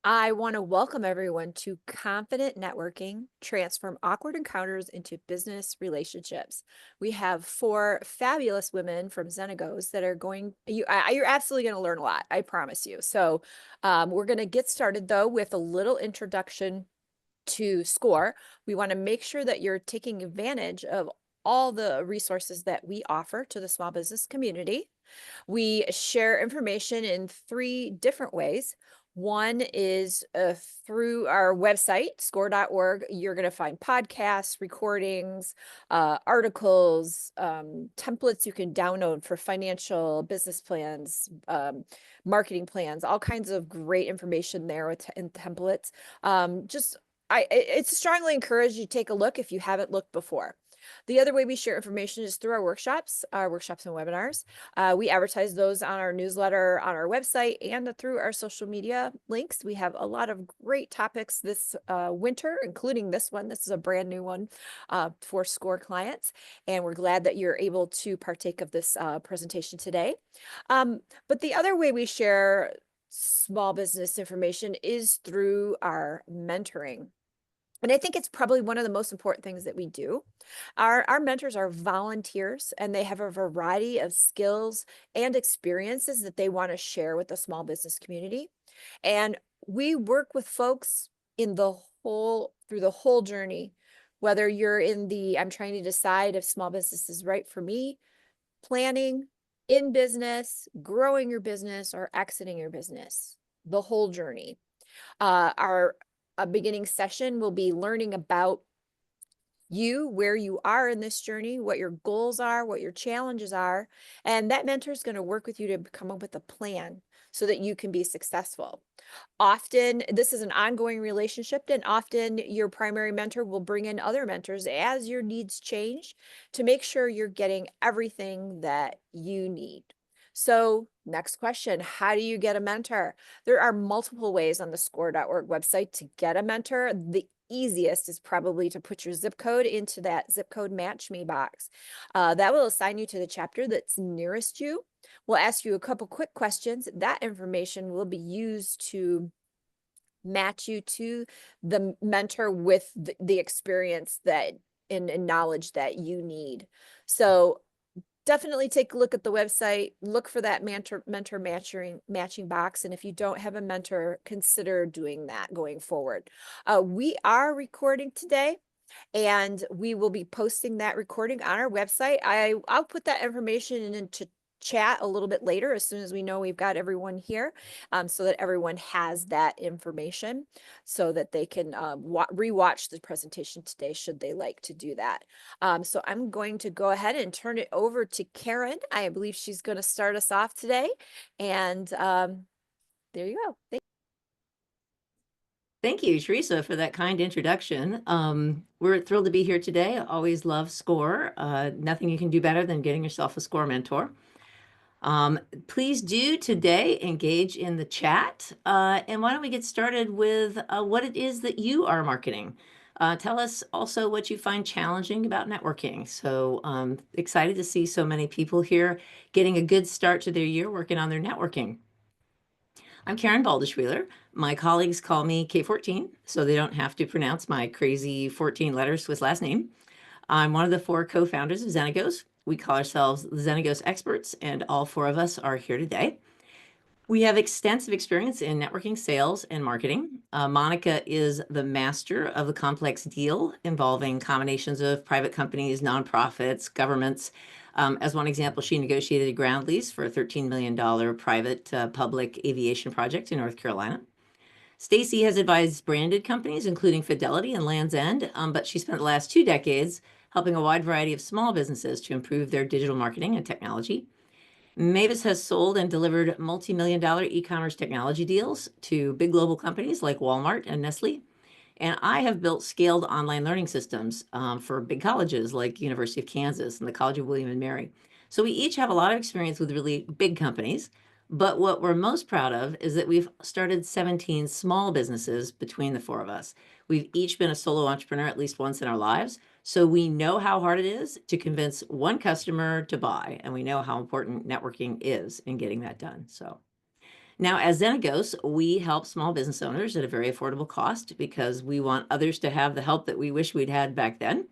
I want to welcome everyone to Confident Networking, Transform Awkward Encounters into Business Relationships. We have four fabulous women from Zenagos that are you're absolutely going to learn a lot, I promise you. So we're going to get started though with a little introduction to SCORE. We want to make sure that you're taking advantage of all the resources that we offer to the small business community. We share information in three different ways. One is through our website, score.org. You're going to find podcasts, recordings, articles, templates you can download for financial business plans, marketing plans, all kinds of great information there in templates. It's strongly encouraged you take a look if you haven't looked before. The other way we share information is through our workshops and webinars. We advertise those on our newsletter, on our website, and through our social media links. We have a lot of great topics this winter, including this one. This is a brand new one for SCORE clients, and we're glad that you're able to partake of this presentation today. But the other way we share small business information is through our mentoring. And I think it's probably one of the most important things that we do. Our mentors are volunteers, and they have a variety of skills and experiences that they want to share with the small business community. And we work with folks through the whole journey, whether you're I'm trying to decide if small business is right for me, planning, in business, growing your business, or exiting your business, the whole journey. Our a beginning session will be learning about you, where you are in this journey, what your goals are, what your challenges are. And that mentor is going to work with you to come up with a plan so that you can be successful. Often, this is an ongoing relationship, and often your primary mentor will bring in other mentors as your needs change to make sure you're getting everything that you need. So, next question, how do you get a mentor? There are multiple ways on the score.org website to get a mentor. The easiest is probably to put your zip code into that zip code match me box. That will assign you to the chapter that's nearest you. We'll ask you a couple quick questions. That information will be used to match you to the mentor with the experience and knowledge that you need. So definitely take a look at the website, look for that mentor matching box. And if you don't have a mentor, consider doing that going forward. We are recording today, and we will be posting that recording on our website. I'll put that information into chat a little bit later as soon as we know we've got everyone here, so that everyone has that information so that they can rewatch the presentation today should they like to do that. So I'm going to go ahead and turn it over to Karen. I believe she's going to start us off today, and there you go. Thank you, Teresa, for that kind introduction. We're thrilled to be here today. I always love SCORE. Nothing you can do better than getting yourself a SCORE mentor. Please do today engage in the chat. And why don't we get started with what it is that you are marketing? Tell us also what you find challenging about networking. So excited to see so many people here getting a good start to their year working on their networking. I'm Karen Baldischwieler. My colleagues call me K14, so they don't have to pronounce my crazy 14-letter Swiss last name. I'm one of the four co-founders of Zenagos. We call ourselves the Zenagos experts, and all four of us are here today. We have extensive experience in networking, sales, and marketing. Monica is the master of the complex deal involving combinations of private companies, nonprofits, governments. As one example, she negotiated a ground lease for a $13 million private public aviation project in North Carolina. Stacy has advised branded companies, including Fidelity and Land's End, but she spent the last 2 decades helping a wide variety of small businesses to improve their digital marketing and technology. Mavis has sold and delivered multi-million-dollar e-commerce technology deals to big global companies like Walmart and Nestle. And I have built scaled online learning systems for big colleges like University of Kansas and the College of William and Mary. So we each have a lot of experience with really big companies. But what we're most proud of is that we've started 17 small businesses between the four of us. We've each been a solo entrepreneur at least once in our lives. So we know how hard it is to convince one customer to buy, and we know how important networking is in getting that done. So Now, as Zenagos, we help small business owners at a very affordable cost because we want others to have the help that we wish we'd had back then.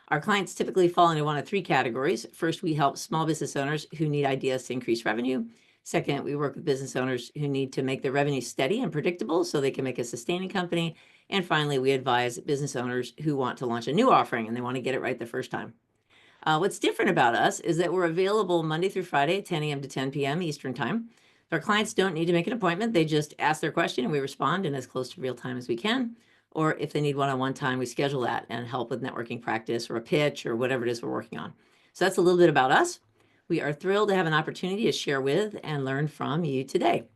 Our clients typically fall into one of three categories. First, we help small business owners who need ideas to increase revenue. Second, we work with business owners who need to make their revenue steady and predictable so they can make a sustaining company. And finally, we advise business owners who want to launch a new offering and they want to get it right the first time. What's different about us is that we're available Monday through Friday, 10 a.m. to 10 p.m. Eastern Time. Our clients don't need to make an appointment. They just ask their question and we respond in as close to real time as we can. Or if they need one-on-one time, we schedule that and help with networking practice or a pitch or whatever it is we're working on. So that's a little bit about us. We are thrilled to have an opportunity to share with and learn from you today.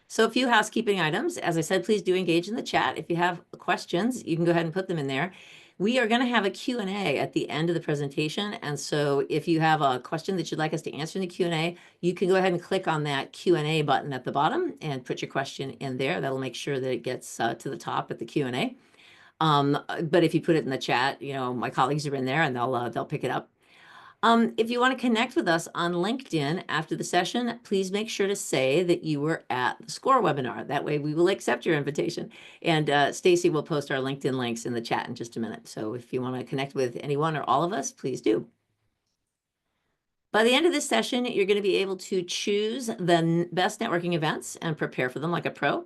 So a few housekeeping items. As I said, please do engage in the chat. If you have questions, you can go ahead and put them in there. We are going to have a Q&A at the end of the presentation. And so if you have a question that you'd like us to answer in the Q&A, you can go ahead and click on that Q&A button at the bottom and put your question in there. That'll make sure that it gets to the top at the Q&A. But if you put it in the chat, my colleagues are in there and they'll pick it up. If you want to connect with us on LinkedIn after the session, please make sure to say that you were at the SCORE webinar. That way we will accept your invitation. And Stacy will post our LinkedIn links in the chat in just a minute. So if you want to connect with anyone or all of us, please do. By the end of this session, you're going to be able to choose the best networking events and prepare for them like a pro.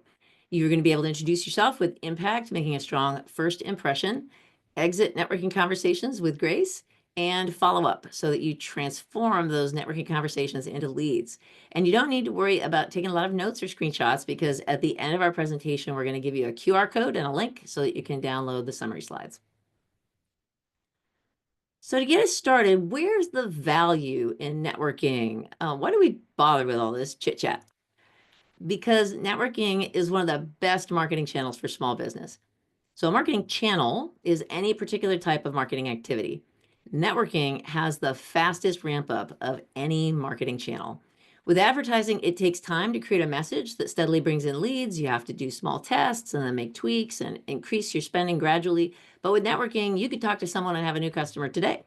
You're going to be able to introduce yourself with impact, making a strong first impression, exit networking conversations with grace, and follow up so that you transform those networking conversations into leads. And you don't need to worry about taking a lot of notes or screenshots because at the end of our presentation, we're going to give you a QR code and a link so that you can download the summary slides. So to get us started, where's the value in networking? Why do we bother with all this chit chat? Because networking is one of the best marketing channels for small business. So a marketing channel is any particular type of marketing activity. Networking has the fastest ramp up of any marketing channel. With advertising, it takes time to create a message that steadily brings in leads. You have to do small tests and then make tweaks and increase your spending gradually. But with networking, you could talk to someone and have a new customer today.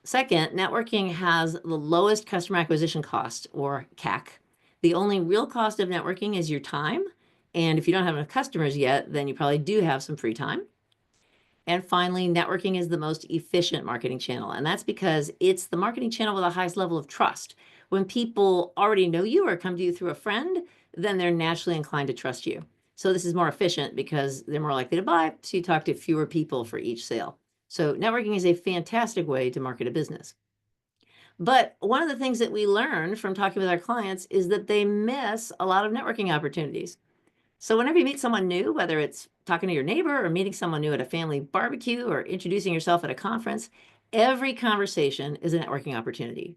Second, networking has the lowest customer acquisition cost, or CAC. The only real cost of networking is your time. And if you don't have enough customers yet, then you probably do have some free time. And finally, networking is the most efficient marketing channel. And that's because it's the marketing channel with the highest level of trust. When people already know you or come to you through a friend, then they're naturally inclined to trust you. So this is more efficient because they're more likely to buy. So you talk to fewer people for each sale. So networking is a fantastic way to market a business. But one of the things that we learn from talking with our clients is that they miss a lot of networking opportunities. So whenever you meet someone new, whether it's talking to your neighbor or meeting someone new at a family barbecue or introducing yourself at a conference, every conversation is a networking opportunity.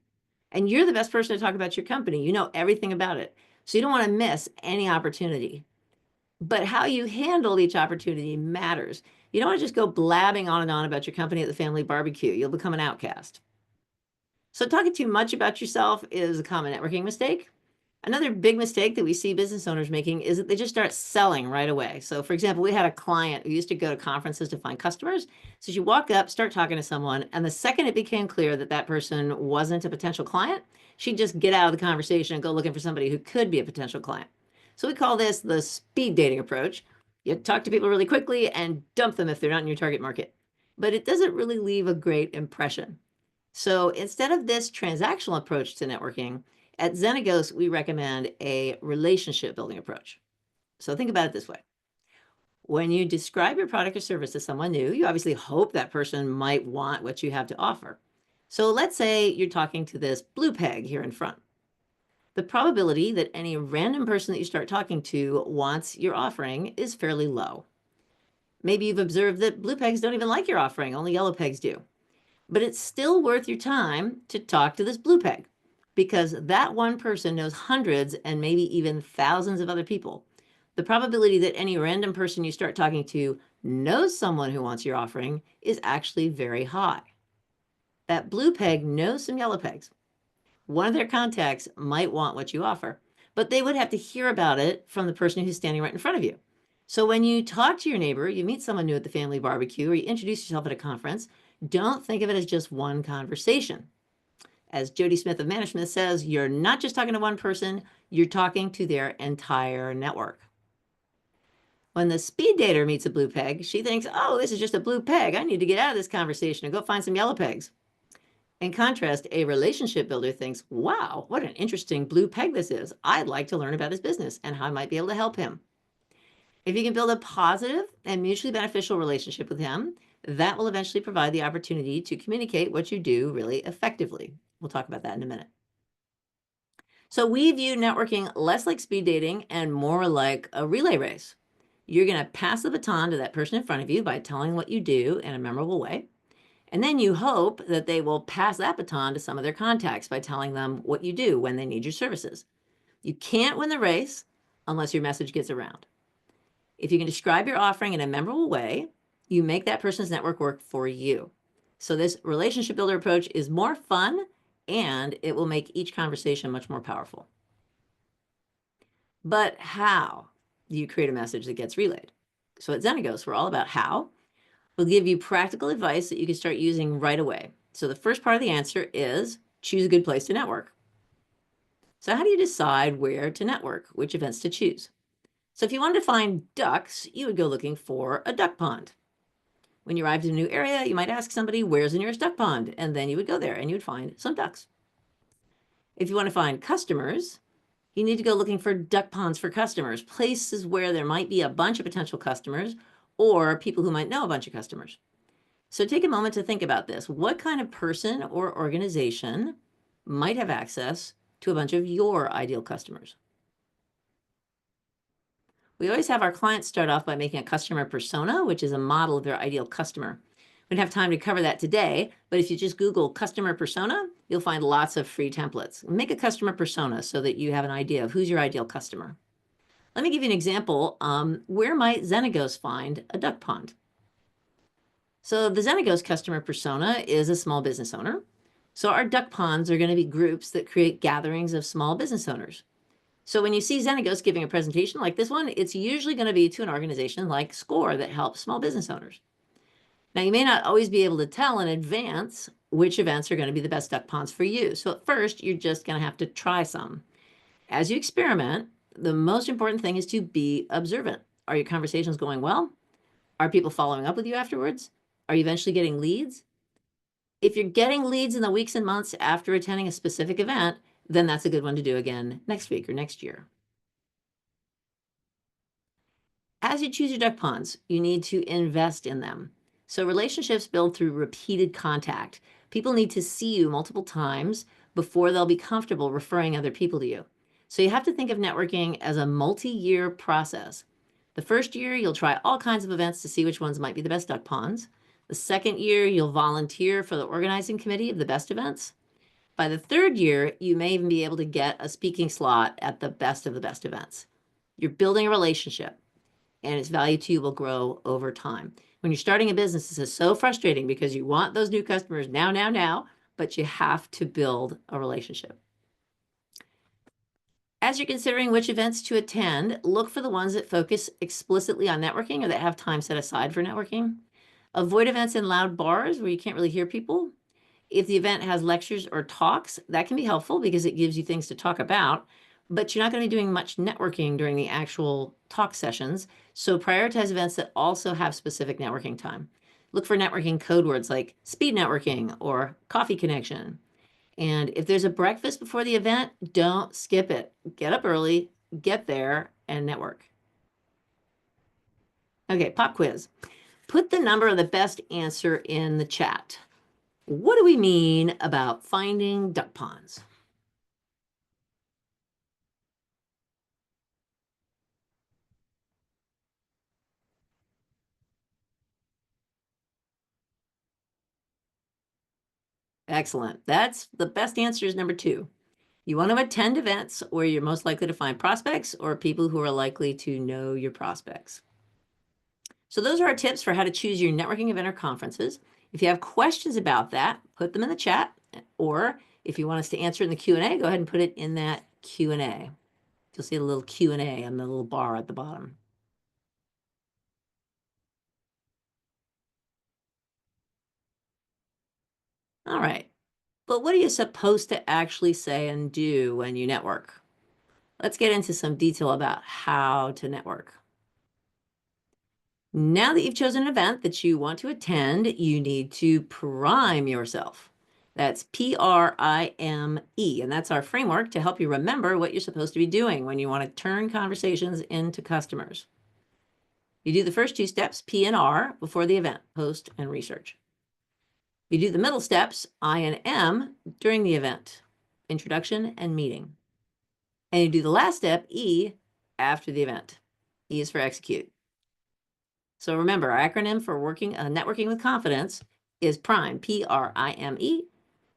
And you're the best person to talk about your company. You know everything about it. So you don't want to miss any opportunity. But how you handle each opportunity matters. You don't want to just go blabbing on and on about your company at the family barbecue. You'll become an outcast. So talking too much about yourself is a common networking mistake. Another big mistake that we see business owners making is that they just start selling right away. So for example, we had a client who used to go to conferences to find customers. So she walk up, start talking to someone, and the second it became clear that that person wasn't a potential client, she'd just get out of the conversation and go looking for somebody who could be a potential client. So we call this the speed dating approach. You talk to people really quickly and dump them if they're not in your target market. But it doesn't really leave a great impression. So instead of this transactional approach to networking, at Zenagos, we recommend a relationship building approach. So think about it this way. When you describe your product or service to someone new, you obviously hope that person might want what you have to offer. So let's say you're talking to this blue peg here in front. The probability that any random person that you start talking to wants your offering is fairly low. Maybe you've observed that blue pegs don't even like your offering, only yellow pegs do. But it's still worth your time to talk to this blue peg because that one person knows hundreds and maybe even thousands of other people. The probability that any random person you start talking to knows someone who wants your offering is actually very high. That blue peg knows some yellow pegs. One of their contacts might want what you offer, but they would have to hear about it from the person who's standing right in front of you. So when you talk to your neighbor, you meet someone new at the family barbecue, or you introduce yourself at a conference, don't think of it as just one conversation. As Jody Smith of Management says, you're not just talking to one person, you're talking to their entire network. When the speed dater meets a blue peg, she thinks, oh, this is just a blue peg. I need to get out of this conversation and go find some yellow pegs. In contrast, a relationship builder thinks, wow, what an interesting blue peg this is. I'd like to learn about his business and how I might be able to help him. If you can build a positive and mutually beneficial relationship with him, that will eventually provide the opportunity to communicate what you do really effectively. We'll talk about that in a minute. So we view networking less like speed dating and more like a relay race. You're going to pass the baton to that person in front of you by telling what you do in a memorable way. And then you hope that they will pass that baton to some of their contacts by telling them what you do when they need your services. You can't win the race unless your message gets around. If you can describe your offering in a memorable way, you make that person's network work for you. So this relationship builder approach is more fun and it will make each conversation much more powerful. But how do you create a message that gets relayed? So at Zenagos, we're all about how. We'll give you practical advice that you can start using right away. So the first part of the answer is choose a good place to network. So how do you decide where to network, which events to choose? So if you wanted to find ducks, you would go looking for a duck pond. When you arrived in a new area, you might ask somebody, where's the nearest duck pond? And then you would go there and you would find some ducks. If you want to find customers, you need to go looking for duck ponds for customers, places where there might be a bunch of potential customers or people who might know a bunch of customers. So take a moment to think about this. What kind of person or organization might have access to a bunch of your ideal customers? We always have our clients start off by making a customer persona, which is a model of their ideal customer. We don't have time to cover that today, but if you just Google customer persona, you'll find lots of free templates. Make a customer persona so that you have an idea of who's your ideal customer. Let me give you an example. Where might Zenagos find a duck pond? So the Zenagos customer persona is a small business owner. So our duck ponds are going to be groups that create gatherings of small business owners. So when you see Zenagos giving a presentation like this one, it's usually going to be to an organization like SCORE that helps small business owners. Now, you may not always be able to tell in advance which events are going to be the best duck ponds for you. So at first, you're just going to have to try some. As you experiment, the most important thing is to be observant. Are your conversations going well? Are people following up with you afterwards? Are you eventually getting leads? If you're getting leads in the weeks and months after attending a specific event, then that's a good one to do again next week or next year. As you choose your duck ponds, you need to invest in them. So relationships build through repeated contact. People need to see you multiple times before they'll be comfortable referring other people to you. So you have to think of networking as a multi-year process. The first year, you'll try all kinds of events to see which ones might be the best duck ponds. The second year, you'll volunteer for the organizing committee of the best events. By the third year, you may even be able to get a speaking slot at the best of the best events. You're building a relationship and its value to you will grow over time. When you're starting a business, this is so frustrating because you want those new customers now, but you have to build a relationship. As you're considering which events to attend, look for the ones that focus explicitly on networking or that have time set aside for networking. Avoid events in loud bars where you can't really hear people. If the event has lectures or talks, that can be helpful because it gives you things to talk about, but you're not going to be doing much networking during the actual talk sessions. So prioritize events that also have specific networking time. Look for networking code words like speed networking or coffee connection. And if there's a breakfast before the event, don't skip it. Get up early, get there, and network. Okay, pop quiz. Put the number of the best answer in the chat. What do we mean about finding duck ponds? Excellent. That's the best answer is number 2. You want to attend events where you're most likely to find prospects or people who are likely to know your prospects. So those are our tips for how to choose your networking event or conferences. If you have questions about that, put them in the chat, or if you want us to answer in the Q&A, go ahead and put it in that Q&A. You'll see a little Q&A on the little bar at the bottom. All right. But what are you supposed to actually say and do when you network? Let's get into some detail about how to network. Now that you've chosen an event that you want to attend, you need to prime yourself. That's PRIME, and that's our framework to help you remember what you're supposed to be doing when you want to turn conversations into customers. You do the first two steps, P and R, before the event, post and research. You do the middle steps, I and M, during the event, introduction and meeting. And you do the last step, E, after the event. E is for execute. So remember, our acronym for networking with confidence is PRIME, PRIME.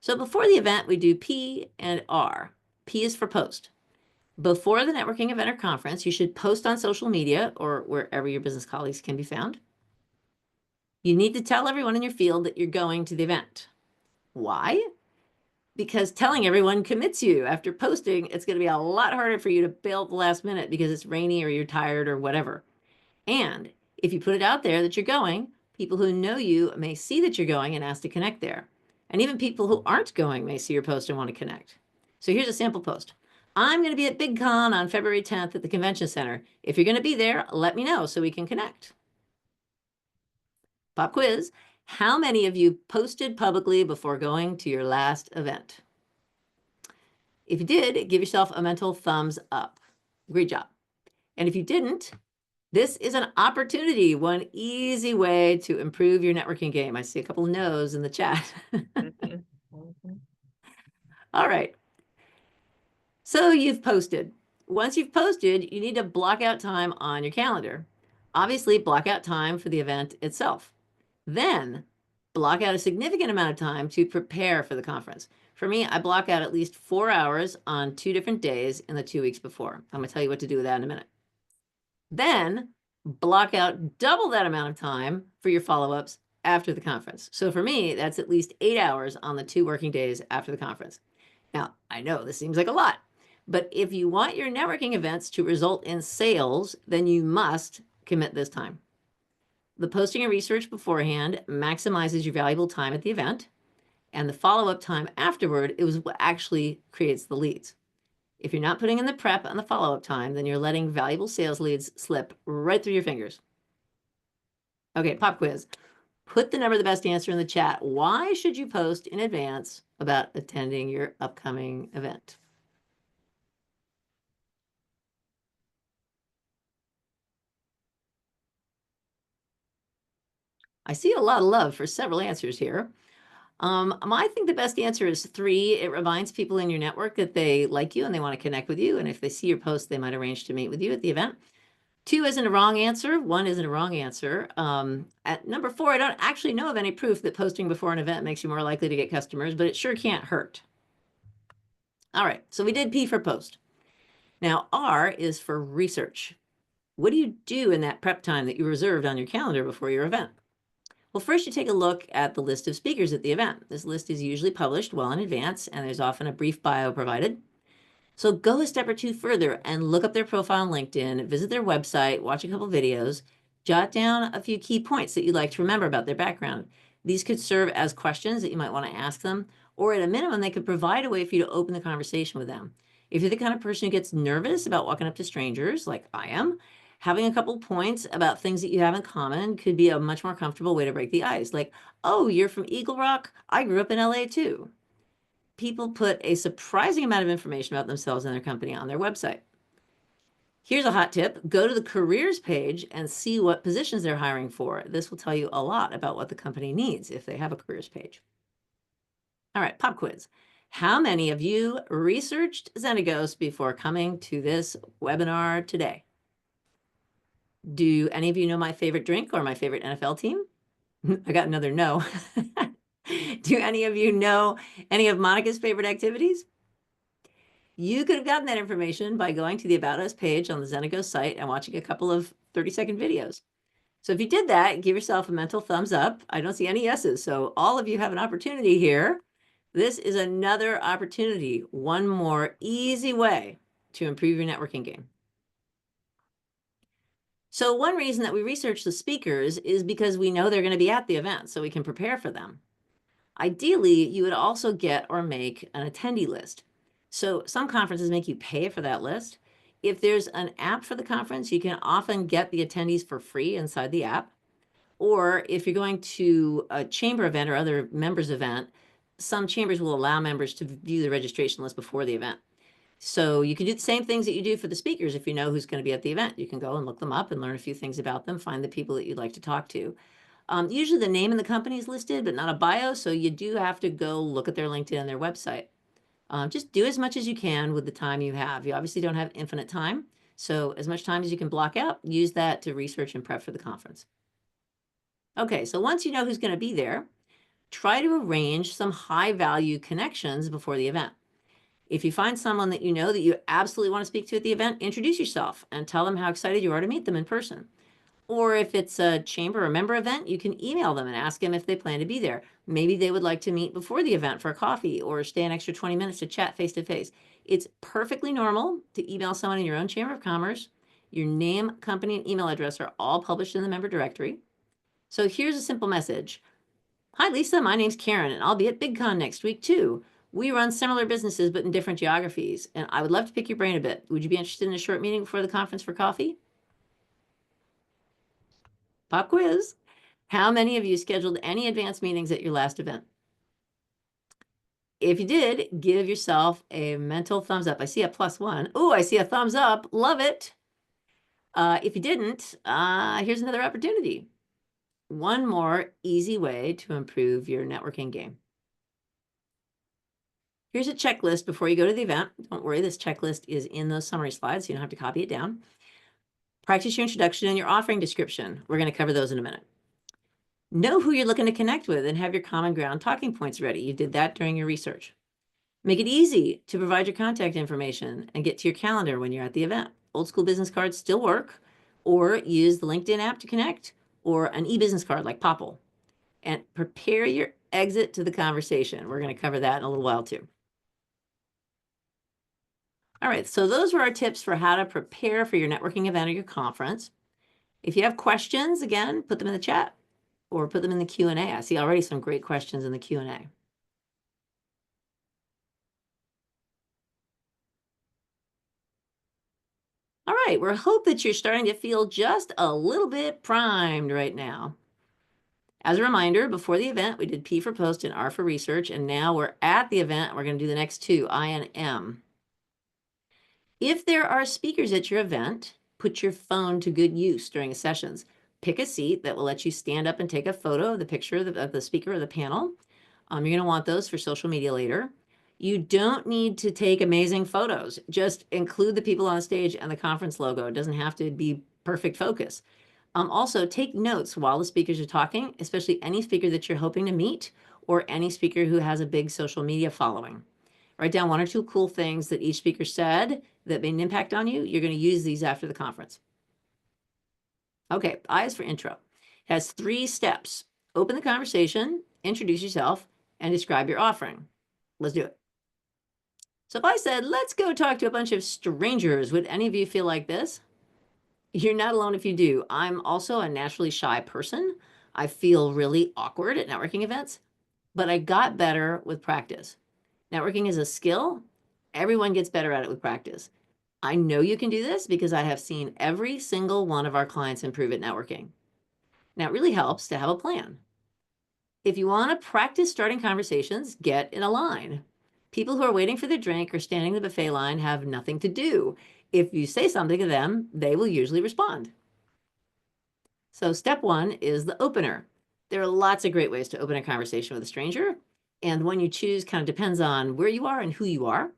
So before the event, we do P and R. P is for post. Before the networking event or conference, you should post on social media or wherever your business colleagues can be found. You need to tell everyone in your field that you're going to the event. Why? Because telling everyone commits you. After posting, it's going to be a lot harder for you to bail at the last minute because it's rainy or you're tired or whatever. And if you put it out there that you're going, people who know you may see that you're going and ask to connect there. And even people who aren't going may see your post and want to connect. So here's a sample post. I'm going to be at BigCon on February 10th at the convention center. If you're going to be there, let me know so we can connect. Pop quiz. How many of you posted publicly before going to your last event? If you did, give yourself a mental thumbs up. Great job. And if you didn't, this is an opportunity, one easy way to improve your networking game. I see a couple of no's in the chat. All right. So you've posted. Once you've posted, you need to block out time on your calendar. Obviously, block out time for the event itself. Then block out a significant amount of time to prepare for the conference. For me, I block out at least 4 hours on 2 different days in the 2 weeks before. I'm going to tell you what to do with that in a minute. Then block out double that amount of time for your follow-ups after the conference. So for me, that's at least 8 hours on the 2 working days after the conference. Now, I know this seems like a lot, but if you want your networking events to result in sales, then you must commit this time. The posting and research beforehand maximizes your valuable time at the event, and the follow-up time afterward is what actually creates the leads. If you're not putting in the prep and the follow-up time, then you're letting valuable sales leads slip right through your fingers. Okay, pop quiz. Put the number of the best answer in the chat. Why should you post in advance about attending your upcoming event? I see a lot of love for several answers here. I think the best answer is 3. It reminds people in your network that they like you and they want to connect with you. And if they see your post, they might arrange to meet with you at the event. 2 isn't a wrong answer. 1 isn't a wrong answer. At number 4, I don't actually know of any proof that posting before an event makes you more likely to get customers, but it sure can't hurt. All right, so we did P for post. Now R is for research. What do you do in that prep time that you reserved on your calendar before your event? Well, first you take a look at the list of speakers at the event. This list is usually published well in advance, and there's often a brief bio provided. So go a step or 2 further and look up their profile on LinkedIn, visit their website, watch a couple videos, jot down a few key points that you'd like to remember about their background. These could serve as questions that you might want to ask them, or at a minimum, they could provide a way for you to open the conversation with them. If you're the kind of person who gets nervous about walking up to strangers, like I am, having a couple points about things that you have in common could be a much more comfortable way to break the ice. Like, oh, you're from Eagle Rock? I grew up in LA too. People put a surprising amount of information about themselves and their company on their website. Here's a hot tip. Go to the careers page and see what positions they're hiring for. This will tell you a lot about what the company needs if they have a careers page. All right, pop quiz. How many of you researched Xenagos before coming to this webinar today? Do any of you know my favorite drink or my favorite NFL team? I got another no. Do any of you know any of Monica's favorite activities? You could have gotten that information by going to the About Us page on the Xenagos site and watching a couple of 30-second videos. So if you did that, give yourself a mental thumbs up. I don't see any yeses, so all of you have an opportunity here. This is another opportunity, one more easy way to improve your networking game. So one reason that we research the speakers is because we know they're going to be at the event, so we can prepare for them. Ideally, you would also get or make an attendee list. So some conferences make you pay for that list. If there's an app for the conference, you can often get the attendees for free inside the app. Or if you're going to a chamber event or other members event, some chambers will allow members to view the registration list before the event. So you can do the same things that you do for the speakers. If you know who's going to be at the event, you can go and look them up and learn a few things about them, find the people that you'd like to talk to. Usually the name of the company is listed, but not a bio. So you do have to go look at their LinkedIn and their website. Just do as much as you can with the time you have. You obviously don't have infinite time. So as much time as you can block out, use that to research and prep for the conference. Okay, so once you know who's going to be there, try to arrange some high value connections before the event. If you find someone that you know that you absolutely want to speak to at the event, introduce yourself and tell them how excited you are to meet them in person. Or if it's a chamber or member event, you can email them and ask them if they plan to be there. Maybe they would like to meet before the event for a coffee or stay an extra 20 minutes to chat face to face. It's perfectly normal to email someone in your own chamber of commerce. Your name, company, and email address are all published in the member directory. So here's a simple message. Hi, Lisa. My name's Karen, and I'll be at BigCon next week, too. We run similar businesses, but in different geographies, and I would love to pick your brain a bit. Would you be interested in a short meeting before the conference for coffee? Pop quiz. How many of you scheduled any advance meetings at your last event? If you did, give yourself a mental thumbs up. I see a +1. Oh, I see a thumbs up. Love it. If you didn't, here's another opportunity. One more easy way to improve your networking game. Here's a checklist before you go to the event. Don't worry, this checklist is in those summary slides, so you don't have to copy it down. Practice your introduction and your offering description. We're going to cover those in a minute. Know who you're looking to connect with and have your common ground talking points ready. You did that during your research. Make it easy to provide your contact information and get to your calendar when you're at the event. Old school business cards still work, or use the LinkedIn app to connect, or an e-business card like Popple. And prepare your exit to the conversation. We're going to cover that in a little while too. All right, so those were our tips for how to prepare for your networking event or your conference. If you have questions, again, put them in the chat or put them in the Q&A. I see already some great questions in the Q&A. All right, we hope that you're starting to feel just a little bit primed right now. As a reminder, before the event, we did P for post and R for research, and now we're at the event. We're going to do the next two, I and M. If there are speakers at your event, put your phone to good use during the sessions. Pick a seat that will let you stand up and take a photo of the picture of the speaker or the panel. You're going to want those for social media later. You don't need to take amazing photos. Just include the people on stage and the conference logo. It doesn't have to be perfect focus. Also, take notes while the speakers are talking, especially any speaker that you're hoping to meet or any speaker who has a big social media following. Write down one or two cool things that each speaker said that made an impact on you. You're going to use these after the conference. Okay, I is for intro. It has 3 steps. Open the conversation, introduce yourself, and describe your offering. Let's do it. So if I said, let's go talk to a bunch of strangers, would any of you feel like this? You're not alone if you do. I'm also a naturally shy person. I feel really awkward at networking events, but I got better with practice. Networking is a skill. Everyone gets better at it with practice. I know you can do this because I have seen every single one of our clients improve at networking. Now, it really helps to have a plan. If you want to practice starting conversations, get in a line. People who are waiting for their drink or standing in the buffet line have nothing to do. If you say something to them, they will usually respond. So step 1 is the opener. There are lots of great ways to open a conversation with a stranger, and the one you choose kind of depends on where you are and who you are.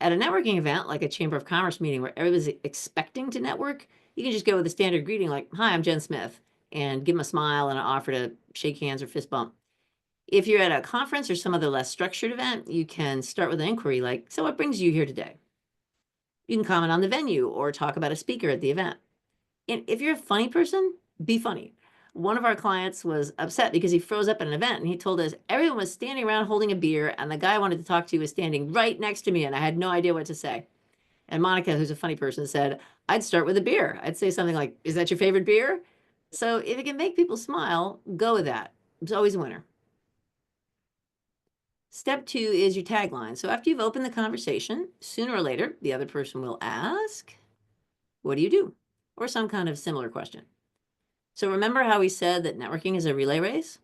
At a networking event, like a Chamber of Commerce meeting where everybody's expecting to network, you can just go with a standard greeting like, hi, I'm Jen Smith, and give them a smile and an offer to shake hands or fist bump. If you're at a conference or some other less structured event, you can start with an inquiry like, so what brings you here today? You can comment on the venue or talk about a speaker at the event. And if you're a funny person, be funny. One of our clients was upset because he froze up at an event and he told us everyone was standing around holding a beer and the guy I wanted to talk to was standing right next to me and I had no idea what to say. And Monica, who's a funny person, said, I'd start with a beer. I'd say something like, is that your favorite beer? So if it can make people smile, go with that. It's always a winner. Step 2 is your tagline. So after you've opened the conversation, sooner or later, the other person will ask, "What do you do?" Or some kind of similar question. So remember how we said that networking is a relay race?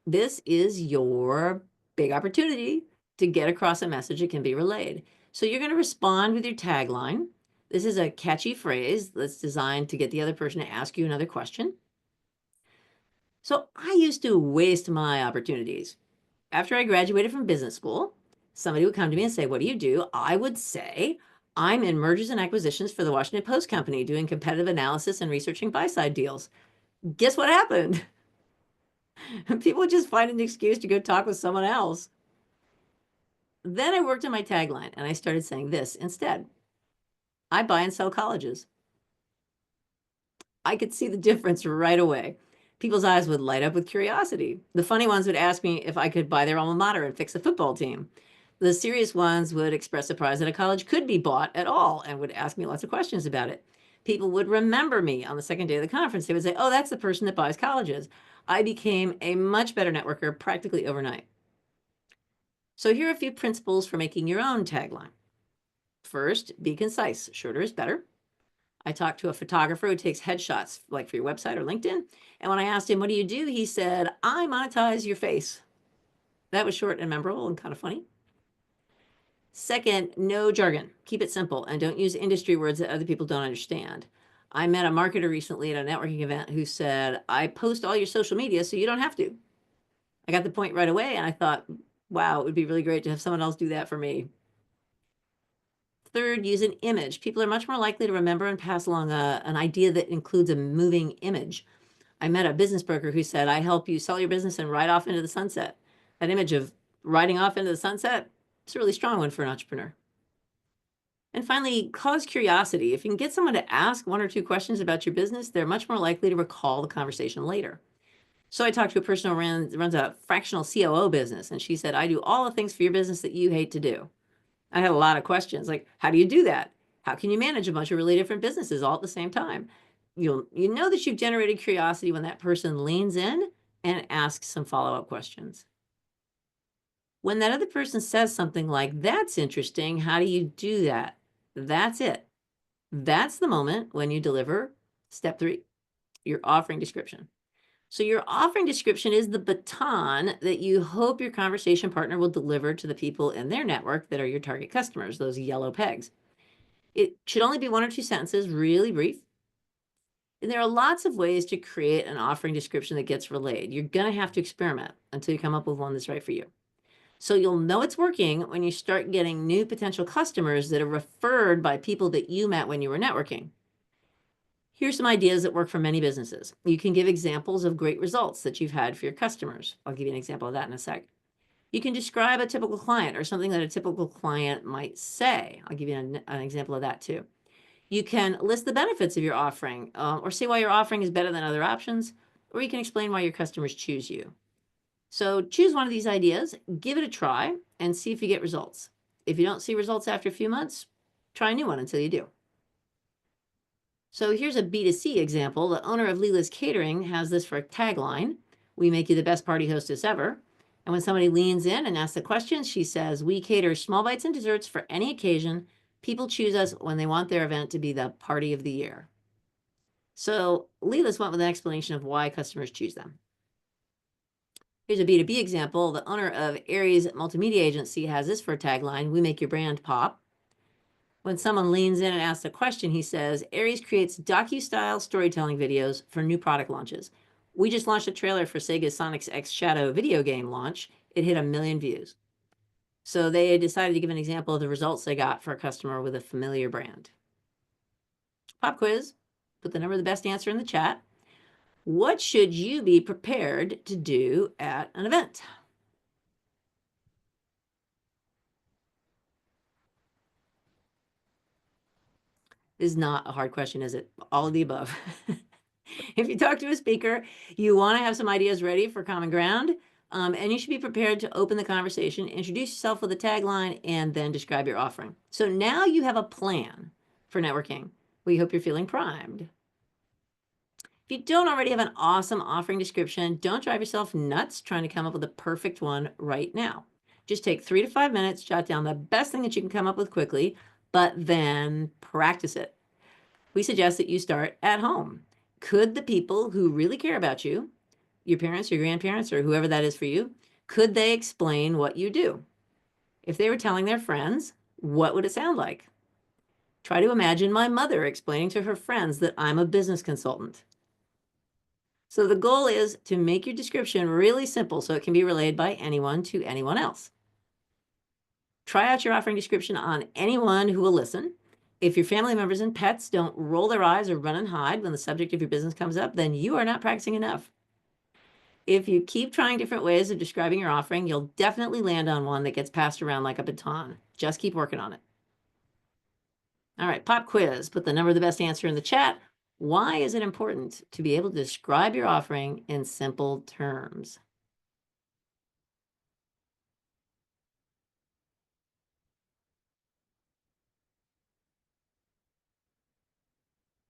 This is your big opportunity to get across a message that can be relayed. So you're going to respond with your tagline. This is a catchy phrase that's designed to get the other person to ask you another question. So I used to waste my opportunities. After I graduated from business school, somebody would come to me and say, "What do you do?" I would say, "I'm in mergers and acquisitions for the Washington Post Company, doing competitive analysis and researching buy side deals." Guess what happened? People would just find an excuse to go talk with someone else. Then I worked on my tagline and I started saying this instead: "I buy and sell colleges." I could see the difference right away. People's eyes would light up with curiosity. The funny ones would ask me if I could buy their alma mater and fix the football team. The serious ones would express surprise that a college could be bought at all and would ask me lots of questions about it. People would remember me on the second day of the conference. They would say, "Oh, that's the person that buys colleges." I became a much better networker practically overnight. So here are a few principles for making your own tagline. First, be concise. Shorter is better. I talked to a photographer who takes headshots, like for your website or LinkedIn. And when I asked him, "What do you do?" he said, "I monetize your face." That was short and memorable and kind of funny. Second, no jargon. Keep it simple and don't use industry words that other people don't understand. I met a marketer recently at a networking event who said, "I post all your social media so you don't have to." I got the point right away and I thought, wow, it would be really great to have someone else do that for me. Third, use an image. People are much more likely to remember and pass along an idea that includes a moving image. I met a business broker who said, "I help you sell your business and ride off into the sunset." That image of riding off into the sunset, it's a really strong one for an entrepreneur. And finally, cause curiosity. If you can get someone to ask one or two questions about your business, they're much more likely to recall the conversation later. So I talked to a person who runs a fractional COO business, and she said, "I do all the things for your business that you hate to do." I had a lot of questions like, how do you do that? How can you manage a bunch of really different businesses all at the same time? You know that you've generated curiosity when that person leans in and asks some follow-up questions. When that other person says something like, "That's interesting, how do you do that?" That's it. That's the moment when you deliver step 3, your offering description. So your offering description is the baton that you hope your conversation partner will deliver to the people in their network that are your target customers, those yellow pegs. It should only be 1 or 2 sentences, really brief. And there are lots of ways to create an offering description that gets relayed. You're going to have to experiment until you come up with one that's right for you. So you'll know it's working when you start getting new potential customers that are referred by people that you met when you were networking. Here's some ideas that work for many businesses. You can give examples of great results that you've had for your customers. I'll give you an example of that in a sec. You can describe a typical client or something that a typical client might say. I'll give you an example of that too. You can list the benefits of your offering, or say why your offering is better than other options, or you can explain why your customers choose you. So choose one of these ideas, give it a try, and see if you get results. If you don't see results after a few months, try a new one until you do. So here's a B2C example. The owner of Leela's Catering has this for a tagline: "We make you the best party hostess ever." And when somebody leans in and asks a question, she says, "We cater small bites and desserts for any occasion. People choose us when they want their event to be the party of the year." So Leela's went with an explanation of why customers choose them. Here's a B2B example. The owner of Aries Multimedia Agency has this for a tagline: "We make your brand pop." When someone leans in and asks a question, he says, "Aries creates docu-style storytelling videos for new product launches. We just launched a trailer for Sega's Sonic X Shadow video game launch. It hit 1 million views." So they decided to give an example of the results they got for a customer with a familiar brand. Pop quiz. Put the number of the best answer in the chat. What should you be prepared to do at an event? Is not a hard question, is it? All of the above. If you talk to a speaker, you want to have some ideas ready for common ground, and you should be prepared to open the conversation, introduce yourself with a tagline, and then describe your offering. So now you have a plan for networking. We hope you're feeling primed. If you don't already have an awesome offering description, don't drive yourself nuts trying to come up with a perfect one right now. Just take 3 to 5 minutes, jot down the best thing that you can come up with quickly, but then practice it. We suggest that you start at home. Could the people who really care about you, your parents, your grandparents, or whoever that is for you, could they explain what you do? If they were telling their friends, what would it sound like? Try to imagine my mother explaining to her friends that I'm a business consultant. So the goal is to make your description really simple so it can be relayed by anyone to anyone else. Try out your offering description on anyone who will listen. If your family members and pets don't roll their eyes or run and hide when the subject of your business comes up, then you are not practicing enough. If you keep trying different ways of describing your offering, you'll definitely land on one that gets passed around like a baton. Just keep working on it. All right, pop quiz. Put the number of the best answer in the chat. Why is it important to be able to describe your offering in simple terms?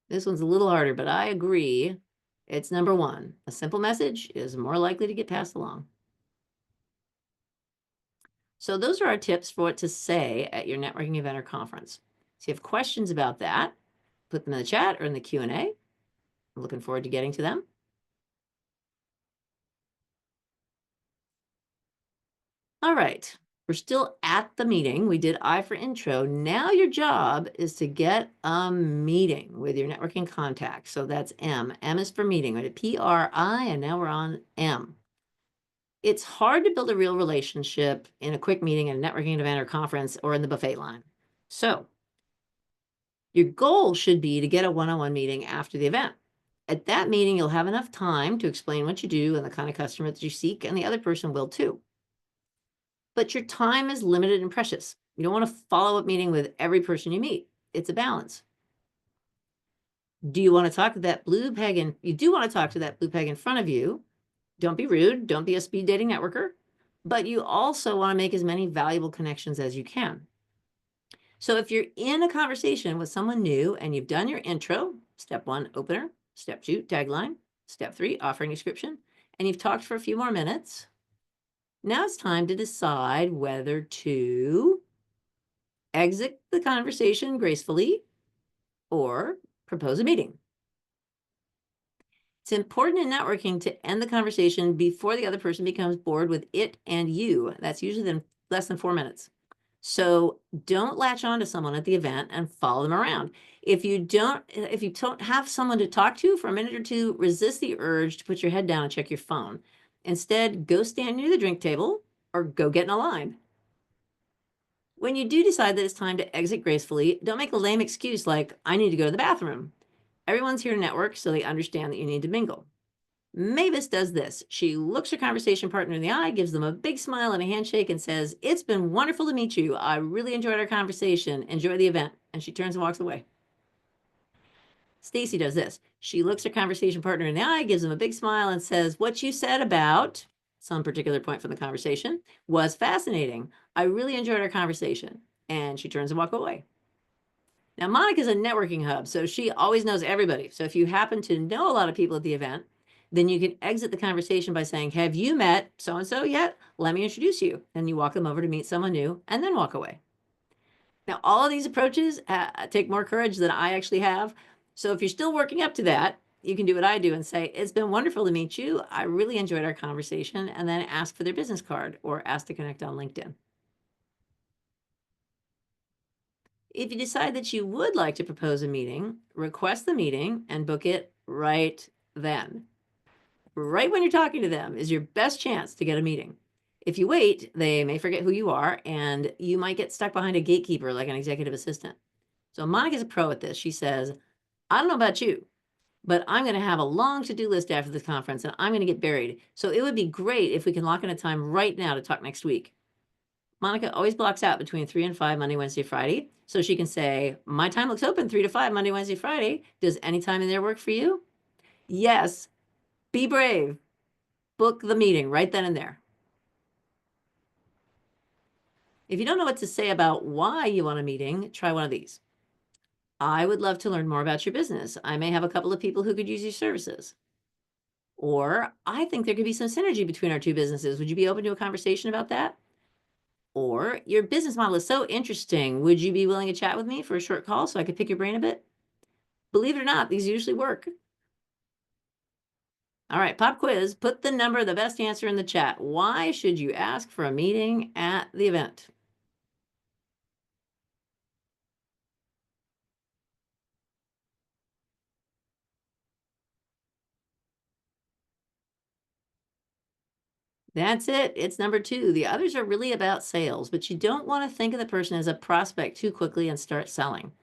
This one's a little harder, but I agree. It's number one. A simple message is more likely to get passed along. So those are our tips for what to say at your networking event or conference. So if you have questions about that, put them in the chat or in the Q&A. I'm looking forward to getting to them. All right, we're still at the meeting. We did I for intro. Now your job is to get a meeting with your networking contact. So that's M. M is for meeting. We did PRI, and now we're on M. It's hard to build a real relationship in a quick meeting at a networking event or conference or in the buffet line. So your goal should be to get a one-on-one meeting after the event. At that meeting, you'll have enough time to explain what you do and the kind of customer that you seek, and the other person will too. But your time is limited and precious. You don't want to follow up meeting with every person you meet. It's a balance. Do you want to talk to that blue peg you do want to talk to that blue peg in front of you? Don't be rude. Don't be a speed dating networker. But you also want to make as many valuable connections as you can. So if you're in a conversation with someone new and you've done your intro, step 1, opener, step 2, tagline, step 3, offering description, and you've talked for a few more minutes, now it's time to decide whether to exit the conversation gracefully or propose a meeting. It's important in networking to end the conversation before the other person becomes bored with it and you. That's usually less than 4 minutes. So don't latch on to someone at the event and follow them around. If you don't have someone to talk to for a minute or two, resist the urge to put your head down and check your phone. Instead, go stand near the drink table or go get in a line. When you do decide that it's time to exit gracefully, don't make a lame excuse like, I need to go to the bathroom. Everyone's here to network, so they understand that you need to mingle. Mavis does this. She looks her conversation partner in the eye, gives them a big smile and a handshake, and says, it's been wonderful to meet you. I really enjoyed our conversation. Enjoy the event. And she turns and walks away. Stacy does this. She looks her conversation partner in the eye, gives them a big smile, and says, what you said about some particular point from the conversation was fascinating. I really enjoyed our conversation. And she turns and walks away. Now, Monica's a networking hub, so she always knows everybody. So if you happen to know a lot of people at the event, then you can exit the conversation by saying, have you met so-and-so yet? Let me introduce you. And you walk them over to meet someone new and then walk away. Now, all of these approaches take more courage than I actually have. So if you're still working up to that, you can do what I do and say, it's been wonderful to meet you. I really enjoyed our conversation, and then ask for their business card or ask to connect on LinkedIn. If you decide that you would like to propose a meeting, request the meeting and book it right then. Right when you're talking to them is your best chance to get a meeting. If you wait, they may forget who you are, and you might get stuck behind a gatekeeper like an executive assistant. So Monica's a pro at this. She says, I don't know about you, but I'm going to have a long to-do list after this conference, and I'm going to get buried. So it would be great if we can lock in a time right now to talk next week. Monica always blocks out between 3 and 5 Monday, Wednesday, Friday. So she can say, my time looks open 3 to 5 Monday, Wednesday, Friday. Does any time in there work for you? Yes. Be brave. Book the meeting right then and there. If you don't know what to say about why you want a meeting, try one of these. I would love to learn more about your business. I may have a couple of people who could use your services. Or I think there could be some synergy between our two businesses. Would you be open to a conversation about that? Or your business model is so interesting. Would you be willing to chat with me for a short call so I could pick your brain a bit? Believe it or not, these usually work. All right, pop quiz. Put the number of the best answer in the chat. Why should you ask for a meeting at the event? That's it. It's number two. The others are really about sales, but you don't want to think of the person as a prospect too quickly and start selling.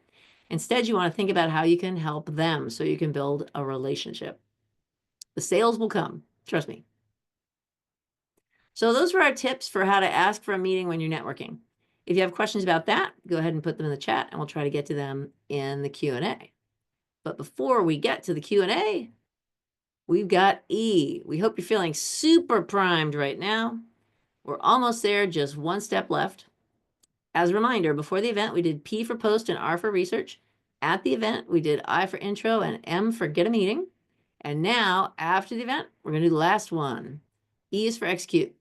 Instead, you want to think about how you can help them so you can build a relationship. The sales will come. Trust me. So those were our tips for how to ask for a meeting when you're networking. If you have questions about that, go ahead and put them in the chat and we'll try to get to them in the Q&A. But before we get to the Q&A, we've got E. We hope you're feeling super primed right now. We're almost there, just one step left. As a reminder, before the event, we did P for post and R for research. At the event, we did I for intro and M for get a meeting. And now, after the event, we're going to do the last one. E is for execute.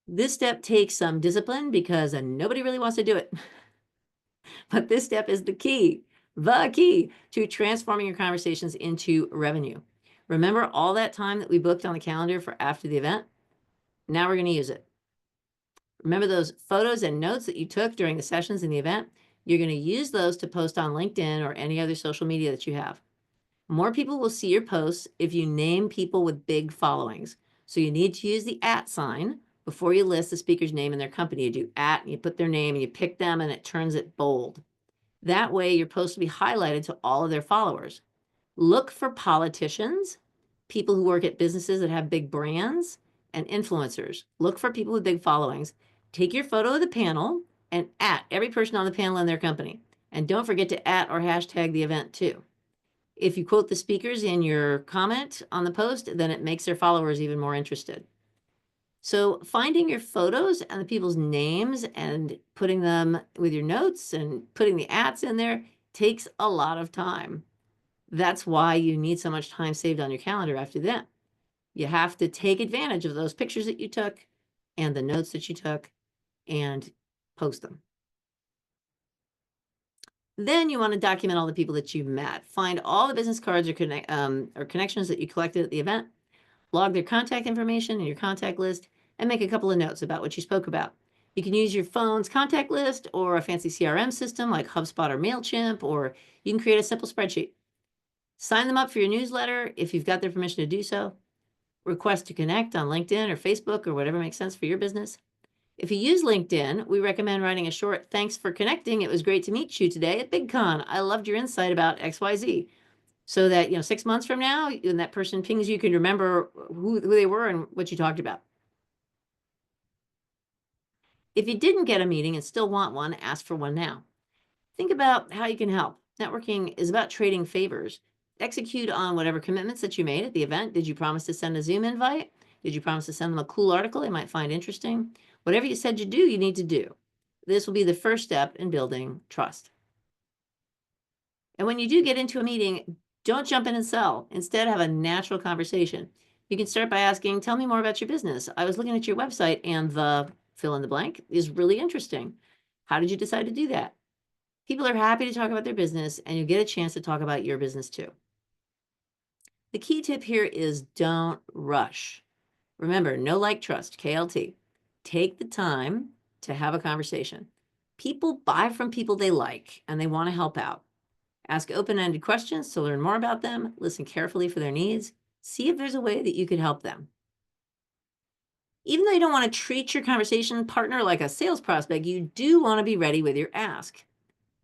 This step takes some discipline because nobody really wants to do it. But this step is the key to transforming your conversations into revenue. Remember all that time that we booked on the calendar for after the event? Now we're going to use it. Remember those photos and notes that you took during the sessions in the event? You're going to use those to post on LinkedIn or any other social media that you have. More people will see your posts if you name people with big followings. So you need to use the @ sign before you list the speaker's name and their company. You do @ and you put their name and you pick them and it turns it bold. That way your post will be highlighted to all of their followers. Look for politicians, people who work at businesses that have big brands, and influencers. Look for people with big followings. Take your photo of the panel and @ every person on the panel and their company. And don't forget to @ or hashtag the event too. If you quote the speakers in your comment on the post, then it makes their followers even more interested. So finding your photos and the people's names and putting them with your notes and putting the ats in there takes a lot of time. That's why you need so much time saved on your calendar after that. You have to take advantage of those pictures that you took and the notes that you took and post them. Then you want to document all the people that you've met. Find all the business cards or connections that you collected at the event. Log their contact information in your contact list and make a couple of notes about what you spoke about. You can use your phone's contact list or a fancy CRM system like HubSpot or MailChimp, or you can create a simple spreadsheet. Sign them up for your newsletter if you've got their permission to do so. Request to connect on LinkedIn or Facebook or whatever makes sense for your business. If you use LinkedIn, we recommend writing a short "Thanks for connecting. It was great to meet you today at BigCon. I loved your insight about XYZ." So that, 6 months from now, when that person pings you, you can remember who they were and what you talked about. If you didn't get a meeting and still want one, ask for one now. Think about how you can help. Networking is about trading favors. Execute on whatever commitments that you made at the event. Did you promise to send a Zoom invite? Did you promise to send them a cool article they might find interesting? Whatever you said you do, you need to do. This will be the first step in building trust. And when you do get into a meeting, don't jump in and sell. Instead, have a natural conversation. You can start by asking, "Tell me more about your business. I was looking at your website and the fill in the blank is really interesting. How did you decide to do that?" People are happy to talk about their business, and you get a chance to talk about your business too. The key tip here is don't rush. Remember, know, like, trust, KLT. Take the time to have a conversation. People buy from people they like, and they want to help out. Ask open-ended questions to learn more about them. Listen carefully for their needs. See if there's a way that you could help them. Even though you don't want to treat your conversation partner like a sales prospect, you do want to be ready with your ask.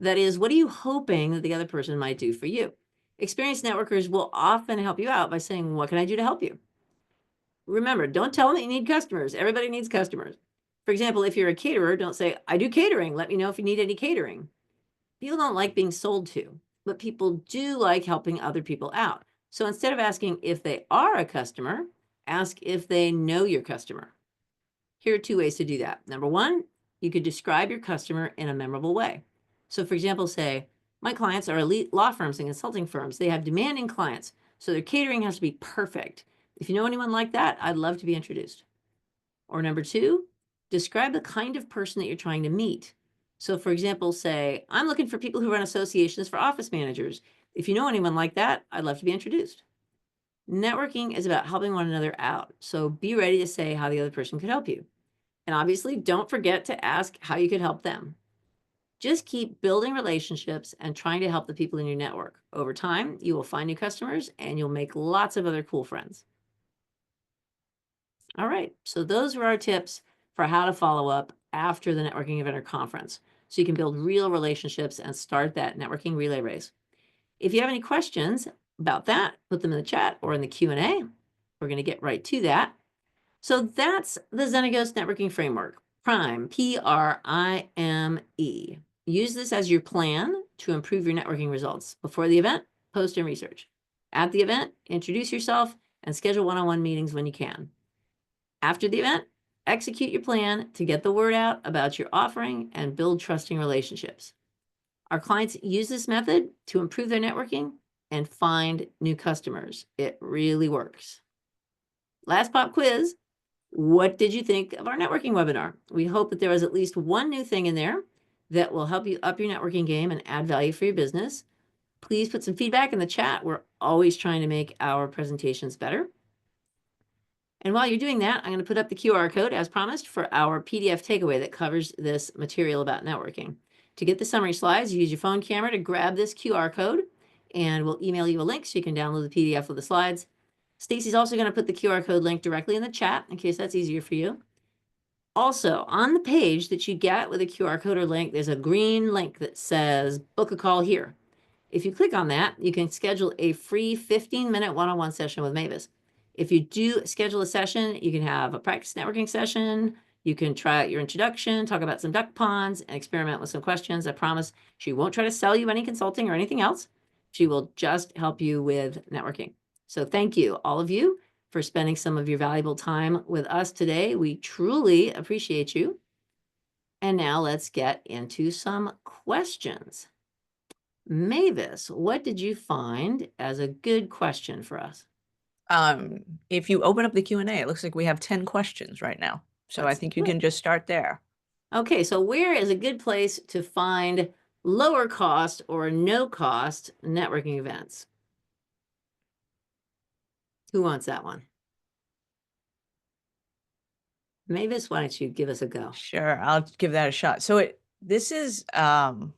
That is, what are you hoping that the other person might do for you? Experienced networkers will often help you out by saying, "What can I do to help you?" Remember, don't tell them that you need customers. Everybody needs customers. For example, if you're a caterer, don't say, "I do catering. Let me know if you need any catering." People don't like being sold to, but people do like helping other people out. So instead of asking if they are a customer, ask if they know your customer. Here are 2 ways to do that. Number one, you could describe your customer in a memorable way. So for example, say, "My clients are elite law firms and consulting firms. They have demanding clients, so their catering has to be perfect. If you know anyone like that, I'd love to be introduced." Or number two, Describe the kind of person that you're trying to meet. So for example, say, I'm looking for people who run associations for office managers. If you know anyone like that, I'd love to be introduced. Networking is about helping one another out. So be ready to say how the other person could help you. And obviously, don't forget to ask how you could help them. Just keep building relationships and trying to help the people in your network. Over time, you will find new customers and you'll make lots of other cool friends. All right, so those were our tips for how to follow up after the networking event or conference so you can build real relationships and start that networking relay race. If you have any questions about that, put them in the chat or in the Q&A. We're going to get right to that. So that's the Xenaghost networking framework. Prime, Prime. Use this as your plan to improve your networking results before the event, post and research. At the event, introduce yourself and schedule one-on-one meetings when you can. After the event, execute your plan to get the word out about your offering and build trusting relationships. Our clients use this method to improve their networking and find new customers. It really works. Last pop quiz. What did you think of our networking webinar? We hope that there was at least one new thing in there that will help you up your networking game and add value for your business. Please put some feedback in the chat. We're always trying to make our presentations better. And while you're doing that, I'm going to put up the QR code as promised for our PDF takeaway that covers this material about networking. To get the summary slides, use your phone camera to grab this QR code, and we'll email you a link so you can download the PDF with the slides. Stacy's also going to put the QR code link directly in the chat in case that's easier for you. Also, on the page that you get with a QR code or link, there's a green link that says book a call here. If you click on that, you can schedule a free 15-minute one-on-one session with Mavis. If you do schedule a session, you can have a practice networking session. You can try out your introduction, talk about some duck ponds, and experiment with some questions. I promise she won't try to sell you any consulting or anything else. She will just help you with networking. So thank you, all of you, for spending some of your valuable time with us today. We truly appreciate you. And now let's get into some questions. Mavis, what did you find as a good question for us? If you open up the Q&A, it looks like we have 10 questions right now. So I think you can just start there. Okay, so where is a good place to find lower cost or no cost networking events? Who wants that one? Mavis, why don't you give us a go? Sure, I'll give that a shot. So this is one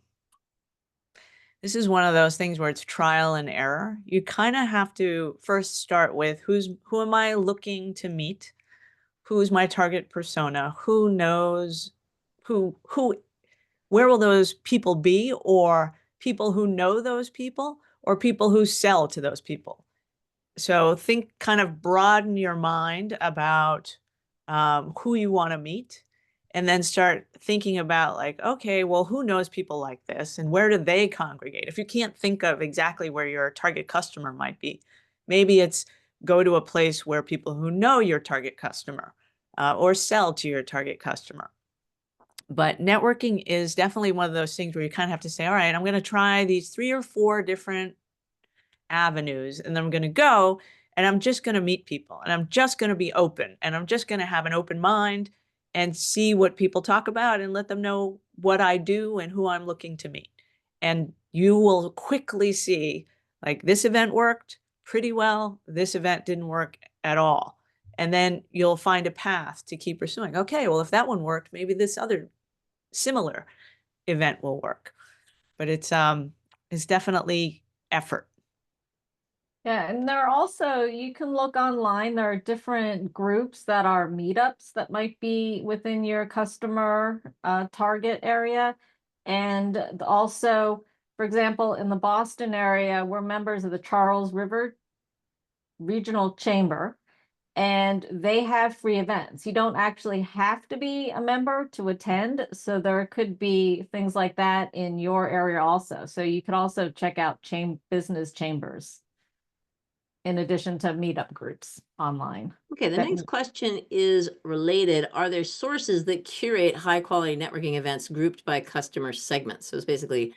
of those things where it's trial and error. You kind of have to first start with who am I looking to meet? Who's my target persona? Who knows where will those people be, or people who know those people, or people who sell to those people? So kind of broaden your mind about who you want to meet, and then start thinking about like, okay, well, who knows people like this and where do they congregate? If you can't think of exactly where your target customer might be, maybe it's go to a place where people who know your target customer or sell to your target customer. But networking is definitely one of those things where you kind of have to say, all right, I'm going to try these 3 or 4 different avenues, and then I'm going to go and I'm just going to meet people, and I'm just going to be open, and I'm just going to have an open mind and see what people talk about and let them know what I do and who I'm looking to meet. And you will quickly see, like, this event worked pretty well, this event didn't work at all. And then you'll find a path to keep pursuing. Okay, well, if that one worked, maybe this other similar event will work. But it's definitely effort. Yeah, and there are also, you can look online, there are different groups that are meetups that might be within your customer target area. And also, for example, in the Boston area, we're members of the Charles River Regional Chamber, and they have free events. You don't actually have to be a member to attend, so there could be things like that in your area also. So you could also check out business chambers in addition to meetup groups online. Okay, the next question is related. Are there sources that curate high quality networking events grouped by customer segments? So it's basically,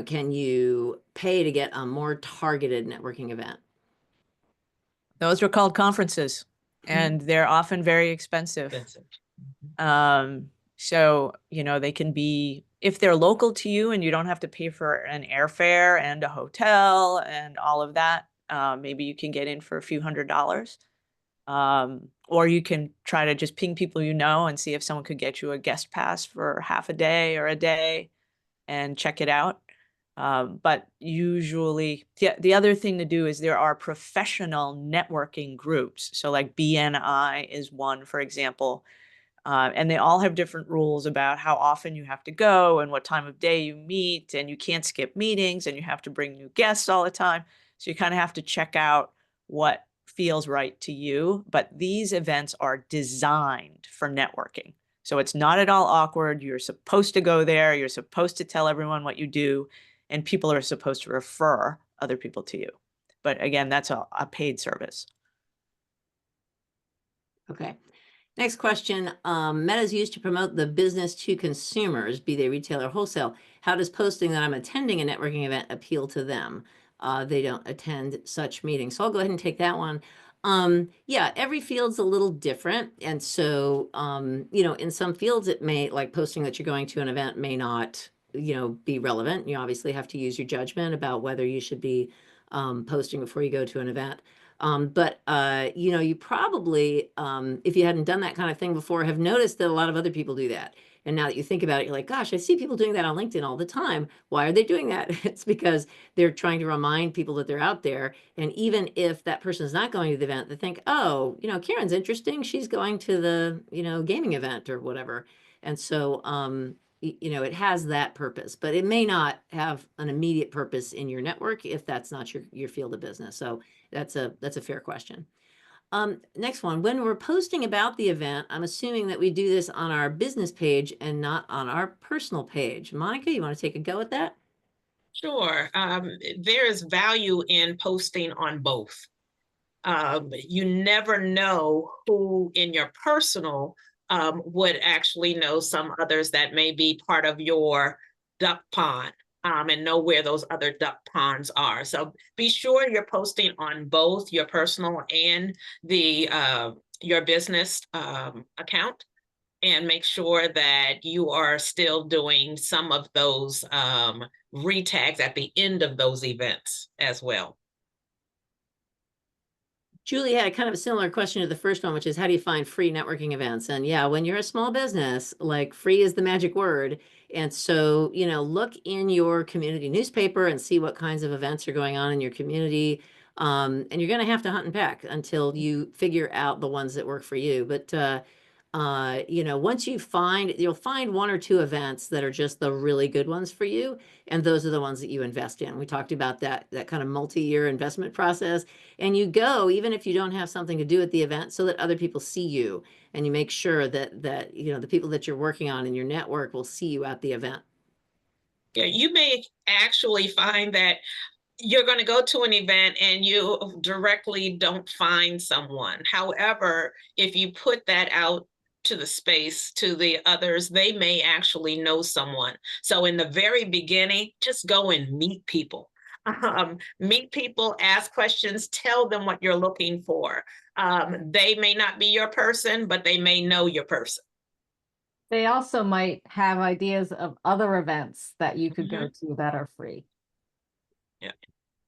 can you pay to get a more targeted networking event? Those are called conferences, and they're often very expensive. So, they can be, if they're local to you and you don't have to pay for an airfare and a hotel and all of that, maybe you can get in for a few $100s. Or you can try to just ping people and see if someone could get you a guest pass for half a day or a day and check it out. But usually, the other thing to do is there are professional networking groups. So like BNI is one, for example, and they all have different rules about how often you have to go and what time of day you meet, and you can't skip meetings and you have to bring new guests all the time. So you kind of have to check out what feels right to you. But these events are designed for networking. So it's not at all awkward. You're supposed to go there. You're supposed to tell everyone what you do, and people are supposed to refer other people to you. But again, that's a paid service. Okay. Next question. Meta is used to promote the business to consumers, be they retail or wholesale. How does posting that I'm attending a networking event appeal to them? They don't attend such meetings. So I'll go ahead and take that one. Yeah, every field's a little different. And so, in some fields, it may, like posting that you're going to an event may not, be relevant. You obviously have to use your judgment about whether you should be posting before you go to an event. But you probably, if you hadn't done that kind of thing before, have noticed that a lot of other people do that. And now that you think about it, you're like, gosh, I see people doing that on LinkedIn all the time. Why are they doing that? It's because they're trying to remind people that they're out there. And even if that person is not going to the event, they think, oh, Karen's interesting. She's going to the, gaming event or whatever. And so, it has that purpose, but it may not have an immediate purpose in your network if that's not your field of business. So that's a fair question. Next one, when we're posting about the event, I'm assuming that we do this on our business page and not on our personal page. Monica, you want to take a go at that? Sure. There is value in posting on both. You never know who in your personal would actually know some others that may be part of your duck pond. And know where those other duck ponds are. So be sure you're posting on both your personal and the your business account, and make sure that you are still doing some of those retags at the end of those events as well. Julie had a kind of a similar question to the first one, which is how do you find free networking events? And yeah, when you're a small business, like free is the magic word. And so, look in your community newspaper and see what kinds of events are going on in your community. And you're going to have to hunt and peck until you figure out the ones that work for you. But, once you'll find one or two events that are just the really good ones for you. And those are the ones that you invest in. We talked about that kind of multi-year investment process. And you go, even if you don't have something to do at the event, so that other people see you, and you make sure that the people that you're working on in your network will see you at the event. Yeah, you may actually find that you're going to go to an event and you directly don't find someone. However, if you put that out to the space, to the others, they may actually know someone. So in the very beginning, just go and meet people. Meet people, ask questions, tell them what you're looking for. They may not be your person, but they may know your person. They also might have ideas of other events that you could go to that are free. Yeah.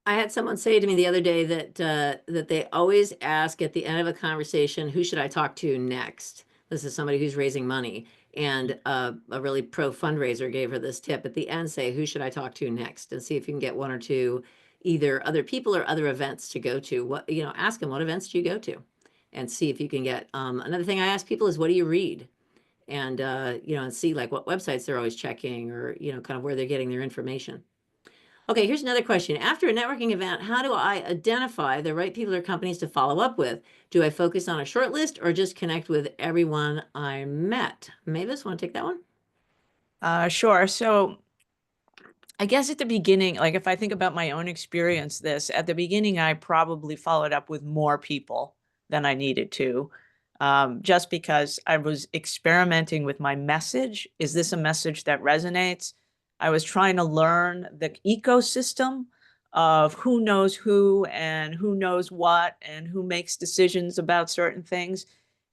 I had someone say to me the other day that they always ask at the end of a conversation, who should I talk to next? This is somebody who's raising money. And a really pro fundraiser gave her this tip at the end, say, who should I talk to next? And see if you can get one or two, either other people or other events to go to. Ask them, what events do you go to? And see if you can get, another thing I ask people is, what do you read? And, and see like what websites they're always checking, or, kind of where they're getting their information. Okay, here's another question. After a networking event, how do I identify the right people or companies to follow up with? Do I focus on a short list or just connect with everyone I met? Mavis, want to take that one? Sure. So I guess at the beginning, like if I think about my own experience, at the beginning, I probably followed up with more people than I needed to, just because I was experimenting with my message. Is this a message that resonates? I was trying to learn the ecosystem of who knows who and who knows what and who makes decisions about certain things.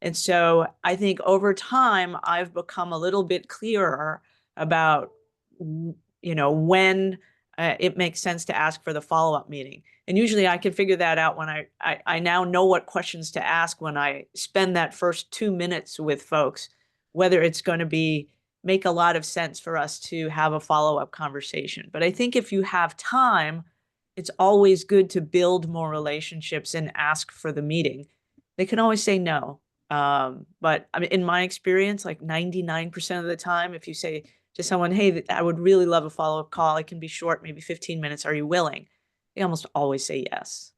And so I think over time, I've become a little bit clearer about, when it makes sense to ask for the follow-up meeting. And usually I can figure that out when I now know what questions to ask when I spend that first 2 minutes with folks, whether it's going to make a lot of sense for us to have a follow-up conversation. But I think if you have time, it's always good to build more relationships and ask for the meeting. They can always say no. But I mean, in my experience, like 99% of the time, if you say to someone, hey, I would really love a follow-up call, it can be short, maybe 15 minutes. Are you willing? They almost always say yes.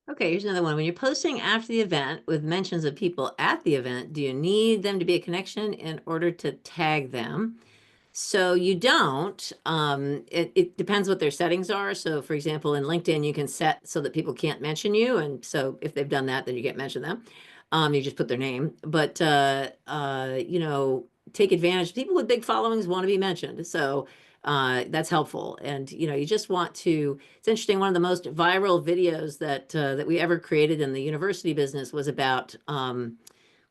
Okay, here's another one. When you're posting after the event with mentions of people at the event, do you need them to be a connection in order to tag them? So you don't. It depends what their settings are. So for example, in LinkedIn, you can set so that people can't mention you. And so if they've done that, then you get mention them. You just put their name. But take advantage. People with big followings want to be mentioned. So that's helpful. And you just want to. It's interesting. One of the most viral videos that we ever created in the university business was about.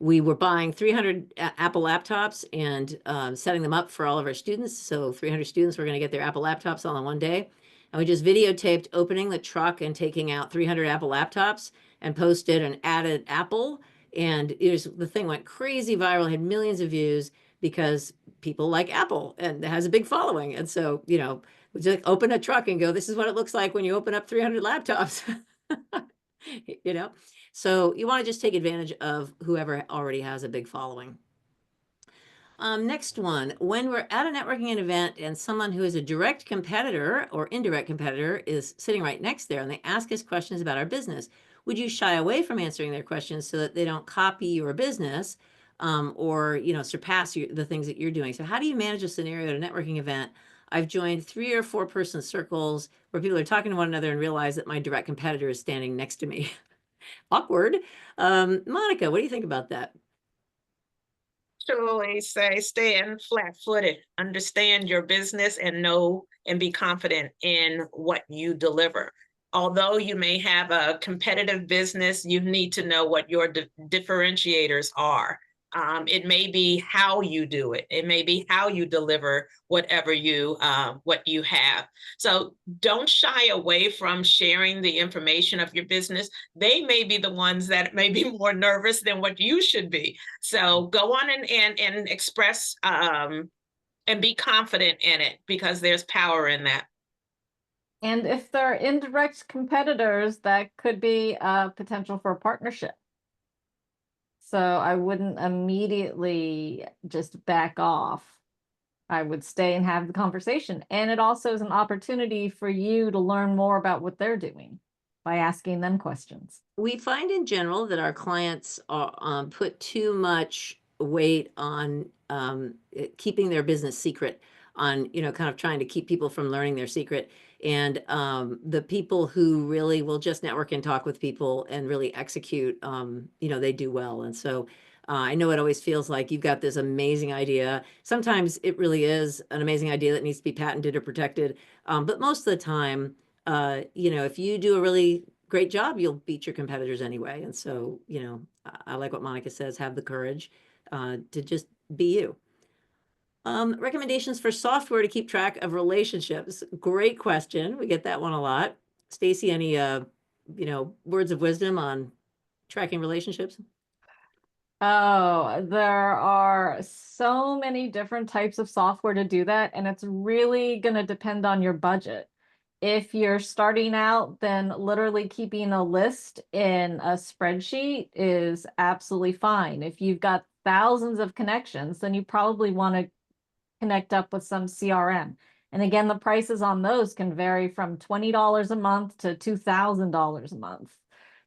We were buying 300 Apple laptops and setting them up for all of our students. So 300 students were going to get their Apple laptops all in one day. And we just videotaped opening the truck and taking out 300 Apple laptops and posted an added Apple. And the thing went crazy viral, had millions of views because people like Apple and it has a big following. And so, we just open a truck and go, this is what it looks like when you open up 300 laptops. So you want to just take advantage of whoever already has a big following. Next one, when we're at a networking event and someone who is a direct competitor or indirect competitor is sitting right next there and they ask us questions about our business, would you shy away from answering their questions so that they don't copy your business or surpass the things that you're doing? So how do you manage a scenario at a networking event? I've joined 3 or 4 person circles where people are talking to one another and realize that my direct competitor is standing next to me. Awkward. Monica, what do you think about that? Actually say stand flat-footed, understand your business and know and be confident in what you deliver. Although you may have a competitive business, you need to know what your differentiators are. It may be how you do it. It may be how you deliver whatever what you have. So don't shy away from sharing the information of your business. They may be the ones that may be more nervous than what you should be. So go on and express and be confident in it because there's power in that. And if they're indirect competitors, that could be a potential for a partnership. So I wouldn't immediately just back off. I would stay and have the conversation. And it also is an opportunity for you to learn more about what they're doing by asking them questions. We find in general that our clients are, put too much weight on keeping their business secret, on kind of trying to keep people from learning their secret. And the people who really will just network and talk with people and really execute, they do well. And so I know it always feels like you've got this amazing idea. Sometimes it really is an amazing idea that needs to be patented or protected. But most of the time, if you do a really great job, you'll beat your competitors anyway. And so, I like what Monica says, have the courage to just be you. Recommendations for software to keep track of relationships. Great question. We get that one a lot. Stacy, any, words of wisdom on tracking relationships? Oh, there are so many different types of software to do that, and it's really going to depend on your budget. If you're starting out, then literally keeping a list in a spreadsheet is absolutely fine. If you've got thousands of connections, then you probably want to connect up with some CRM. And again, the prices on those can vary from $20 a month to $2,000 a month.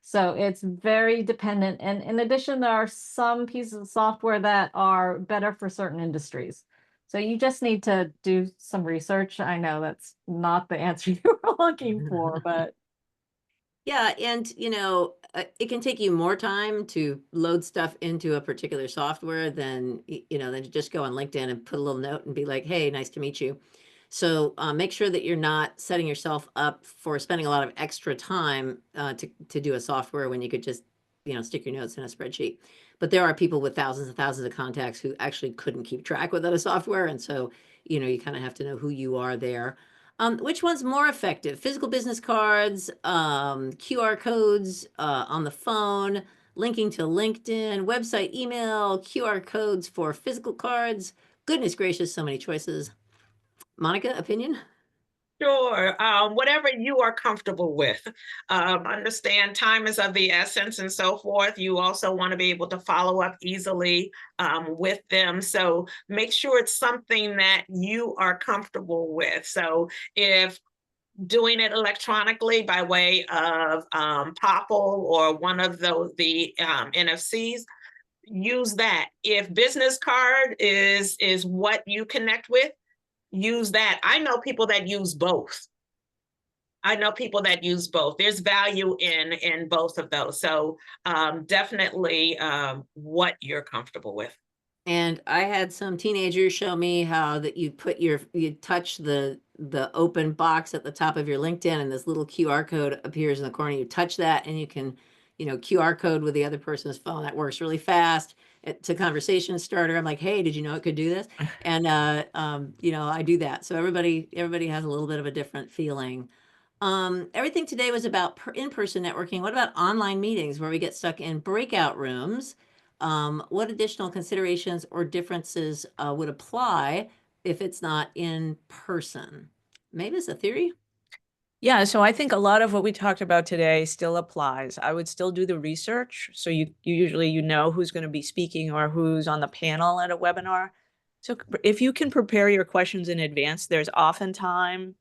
So it's very dependent. And in addition, there are some pieces of software that are better for certain industries. So you just need to do some research. I know that's not the answer you were looking for, but Yeah, and it can take you more time to load stuff into a particular software than than to just go on LinkedIn and put a little note and be like, "Hey, nice to meet you." So make sure that you're not setting yourself up for spending a lot of extra time to do a software when you could just stick your notes in a spreadsheet. But there are people with thousands and thousands of contacts who actually couldn't keep track without a software. And so, you kind of have to know who you are there. Which one's more effective? Physical business cards, QR codes on the phone, linking to LinkedIn, website, email, QR codes for physical cards. Goodness gracious, so many choices. Monica, opinion? Sure. Whatever you are comfortable with. Understand time is of the essence and so forth. You also want to be able to follow up easily with them. So make sure it's something that you are comfortable with. So if doing it electronically by way of Popple or one of the NFCs, use that. If business card is what you connect with, use that. I know people that use both. There's value in both of those. So definitely what you're comfortable with. And I had some teenagers show me how that you touch the open box at the top of your LinkedIn, and this little QR code appears in the corner. You touch that and you can, QR code with the other person's phone. That works really fast. It's a conversation starter. I'm like, hey, did you know it could do this? And I do that. So everybody has a little bit of a different feeling. Everything today was about in-person networking. What about online meetings where we get stuck in breakout rooms? What additional considerations or differences would apply if it's not in person? Mavis, a theory? Yeah, so I think a lot of what we talked about today still applies. I would still do the research. So you usually know who's going to be speaking or who's on the panel at a webinar. So if you can prepare your questions in advance, there's often time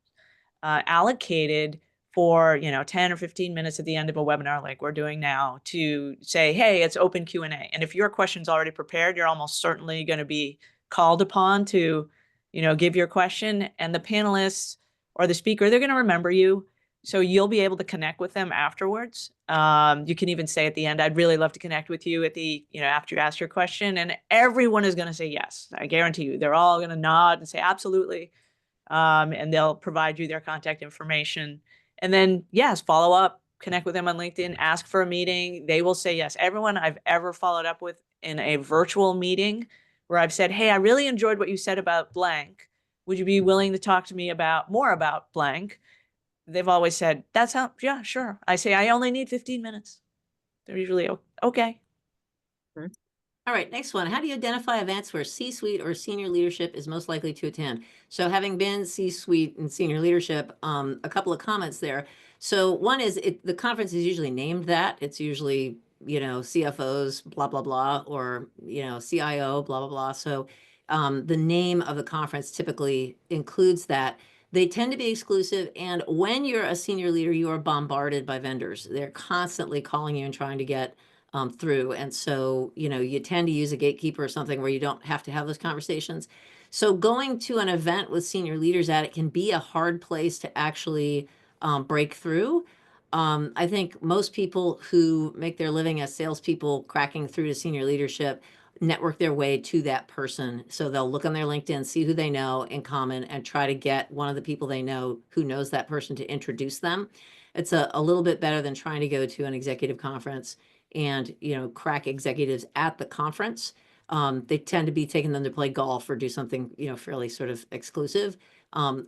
allocated for 10 or 15 minutes at the end of a webinar like we're doing now to say, hey, it's open Q&A. And if your question's already prepared, you're almost certainly going to be called upon to give your question, and the panelists or the speaker, they're going to remember you, so you'll be able to connect with them afterwards. You can even say at the end, I'd really love to connect with you at the after you ask your question, and everyone is going to say yes. I guarantee you, they're all going to nod and say absolutely. And they'll provide you their contact information. And then, yes, follow up, connect with them on LinkedIn, ask for a meeting. They will say yes. Everyone I've ever followed up with in a virtual meeting where I've said, hey, I really enjoyed what you said about blank. Would you be willing to talk to me about more about blank? They've always said, yeah, sure. I say, I only need 15 minutes. They're usually okay. All right, next one. How do you identify events where C-suite or senior leadership is most likely to attend? So having been C-suite and senior leadership, a couple of comments there. So one is the conference is usually named that. It's usually, CFOs, blah, blah, blah, or, CIO, blah, blah, blah. So the name of the conference typically includes that. They tend to be exclusive. And when you're a senior leader, you are bombarded by vendors. They're constantly calling you and trying to get through. And so, you tend to use a gatekeeper or something where you don't have to have those conversations. So going to an event with senior leaders at it can be a hard place to actually break through. I think most people who make their living as salespeople cracking through to senior leadership network their way to that person. So they'll look on their LinkedIn, see who they know in common, and try to get one of the people they know who knows that person to introduce them. It's a little bit better than trying to go to an executive conference and crack executives at the conference. They tend to be taking them to play golf or do something fairly sort of exclusive,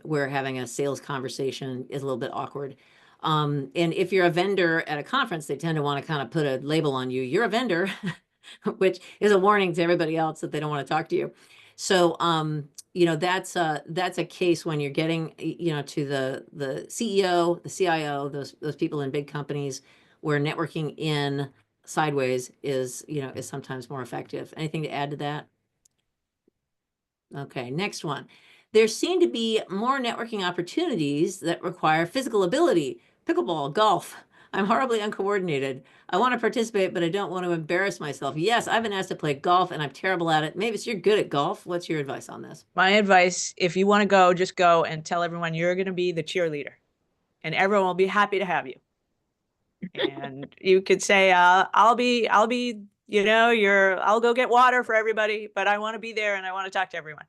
where having a sales conversation is a little bit awkward. And if you're a vendor at a conference, they tend to want to kind of put a label on you. You're a vendor, which is a warning to everybody else that they don't want to talk to you. So that's a case when you're getting to the CEO, the CIO, those people in big companies where networking in sideways is sometimes more effective. Anything to add to that? Okay, next one. There seem to be more networking opportunities that require physical ability. Pickleball, golf. I'm horribly uncoordinated. I want to participate, but I don't want to embarrass myself. Yes, I've been asked to play golf and I'm terrible at it. Mavis, you're good at golf. What's your advice on this? My advice, if you want to go, just go and tell everyone you're going to be the cheerleader, and everyone will be happy to have you. And you could say, I'll be, I'll go get water for everybody, but I want to be there and I want to talk to everyone.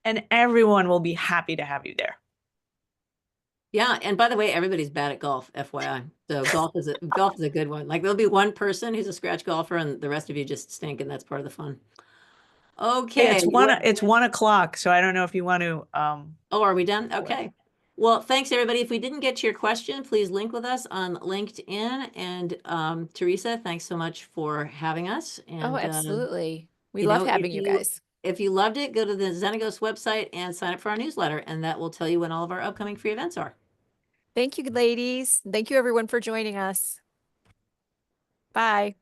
And everyone will be happy to have you there. Yeah, and by the way, everybody's bad at golf, FYI. So golf is a good one. Like there'll be one person who's a scratch golfer, and the rest of you just stink, and that's part of the fun. Hey, Okay. it's 1 o'clock, so I don't know if you want to, Oh, are we done? Okay. Well, thanks everybody. If we didn't get to your question, please link with us on LinkedIn. And Teresa, thanks so much for having us. And Oh, absolutely. We you love know, having you guys. if you loved it, go to the Xenagos website and sign up for our newsletter, and that will tell you when all of our upcoming free events are. Thank you, ladies. Thank you, everyone, for joining us. Bye.